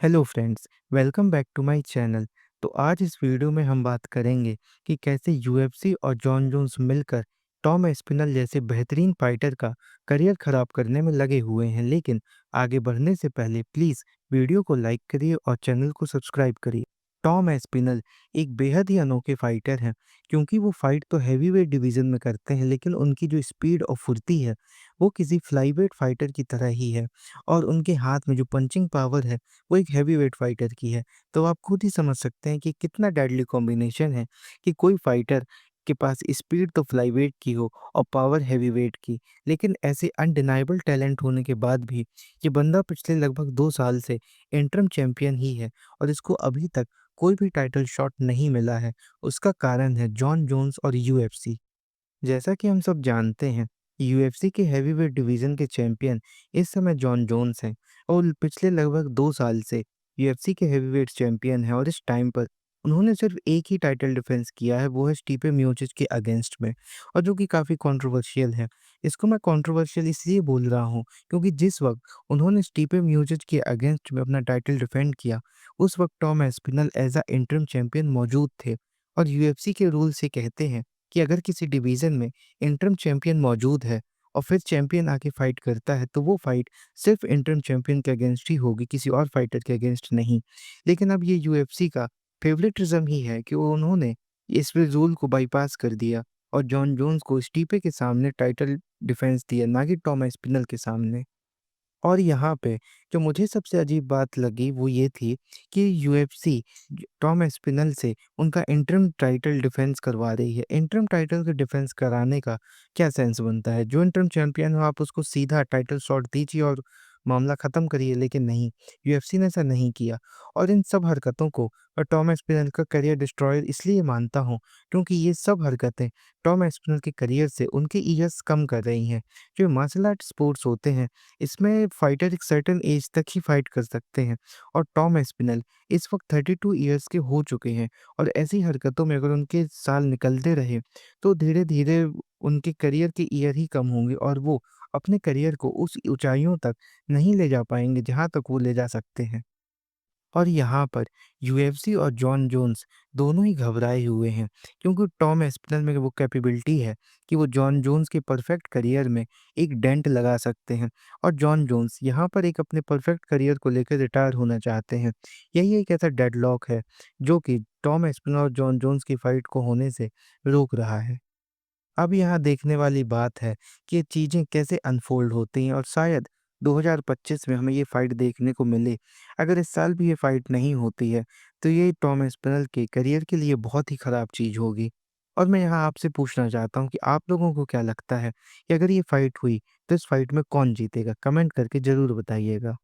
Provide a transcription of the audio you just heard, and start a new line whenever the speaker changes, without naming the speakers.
Hello friends, welcome back to my channel. तो आज इस वीडियो में हम बात करेंगे कि कैसे यूएफसी और जॉन जोन्स मिलकर टॉम एस्पिनल जैसे बेहतरीन फाइटर का करियर खराब करने में लगे हुए हैं। लेकिन आगे बढ़ने से पहले प्लीज़ वीडियो को लाइक करिए और चैनल को सब्सक्राइब करिए। टॉम एस्पिनल एक बेहद ही अनोखे फाइटर हैं, क्योंकि वो फाइट तो हैवीवेट डिवीज़न में करते हैं, लेकिन उनकी जो स्पीड और फुर्ती है वो किसी फ्लाईवेट फाइटर की तरह ही है। और उनके हाथ में जो पंचिंग पावर है वो एक हेवीवेट फाइटर की है। तो आप खुद ही समझ सकते हैं कि कितना डेडली कॉम्बिनेशन है कि कोई फाइटर के पास स्पीड तो फ्लाईवेट की हो और पावर हेवीवेट की। लेकिन ऐसे अनडिनाएबल टैलेंट होने के बाद भी ये बंदा पिछले लगभग 2 साल से इंटरिम चैंपियन ही है और इसको अभी तक कोई भी टाइटल शॉट नहीं मिला है। उसका कारण है जॉन जोन्स और यूएफसी। जैसा कि हम सब जानते हैं, यूएफसी के हेवीवेट डिवीज़न के चैंपियन इस समय जॉन जोन्स हैं और पिछले लगभग 2 साल से यूएफसी के हेवीवेट चैंपियन हैं। और इस टाइम पर उन्होंने सिर्फ एक ही टाइटल डिफेंस किया है, वो है स्टीफे मियोचिच के अगेंस्ट में, और जो कि काफ़ी कंट्रोवर्शियल है। इसको मैं कंट्रोवर्शियल इसलिए बोल रहा हूँ क्योंकि जिस वक़्त उन्होंने स्टीफे मियोचिच के अगेंस्ट में अपना टाइटल डिफेंड किया, उस वक़्त Tom Aspinall as a interim champion मौजूद थे। और यूएफसी के रूल्स ये कहते हैं कि अगर किसी डिवीज़न में इंटरिम चैंपियन मौजूद है और फिर चैंपियन आके फाइट करता है, तो वो फाइट सिर्फ़ इंटरिम चैंपियन के अगेंस्ट ही होगी, किसी और फाइटर के अगेंस्ट नहीं। लेकिन अब ये यूएफसी का फ़ेवरेटिज़्म ही है कि वो उन्होंने इस रूल को बाईपास कर दिया और जॉन जोन्स को स्टीफे के सामने टाइटल डिफेंस दिया, ना कि टॉम एस्पिनल के सामने। और यहाँ पे जो मुझे सबसे अजीब बात लगी वो ये थी कि यूएफसी टॉम एस्पिनल से उनका इंटरिम टाइटल डिफेंस करवा रही है। इंटरिम टाइटल का डिफेंस कराने का क्या सेंस बनता है? जो इंटरिम चैंपियन हो आप उसको सीधा टाइटल शॉट दीजिए और मामला ख़त्म करिए, लेकिन नहीं, यूएफसी ने ऐसा नहीं किया। और इन सब हरकतों को मैं टॉम एस्पिनल का करियर डिस्ट्रॉयर इसलिए मानता हूँ क्योंकि ये सब हरकतें टॉम एस्पिनल के करियर से उनके ईयर्स कम कर रही हैं। जो मार्शल आर्ट स्पोर्ट्स होते हैं, इसमें फाइटर एक सर्टेन एज तक ही फाइट कर सकते हैं और टॉम एस्पिनल इस वक्त 32 ईयर्स के हो चुके हैं। और ऐसी हरकतों में अगर उनके साल निकलते रहे तो धीरे धीरे उनके करियर के ईयर ही कम होंगे और वो अपने करियर को उस ऊंचाइयों तक नहीं ले जा पाएंगे जहां तक वो ले जा सकते हैं। और यहाँ पर यूएफसी और जॉन जोन्स दोनों ही घबराए हुए हैं, क्योंकि टॉम एस्पिनल में वो कैपेबिलिटी है कि वो जॉन जोन्स के परफेक्ट करियर में एक डेंट लगा सकते हैं। और जॉन जोन्स यहाँ पर एक अपने परफेक्ट करियर को लेकर रिटायर होना चाहते हैं। यही एक ऐसा डेडलॉक है जो कि टॉम एस्पिनल और जॉन जोन्स की फाइट को होने से रोक रहा है। अब यहाँ देखने वाली बात है कि ये चीज़ें कैसे अनफ़ोल्ड होती हैं और शायद 2025 में हमें ये फ़ाइट देखने को मिले। अगर इस साल भी ये फ़ाइट नहीं होती है, तो ये टॉम एस्पिनल के करियर के लिए बहुत ही ख़राब चीज़ होगी। और मैं यहाँ आपसे पूछना चाहता हूँ कि आप लोगों को क्या लगता है कि अगर ये फ़ाइट हुई, तो इस फ़ाइट में कौन जीतेगा? कमेंट करके ज़रूर बताइएगा।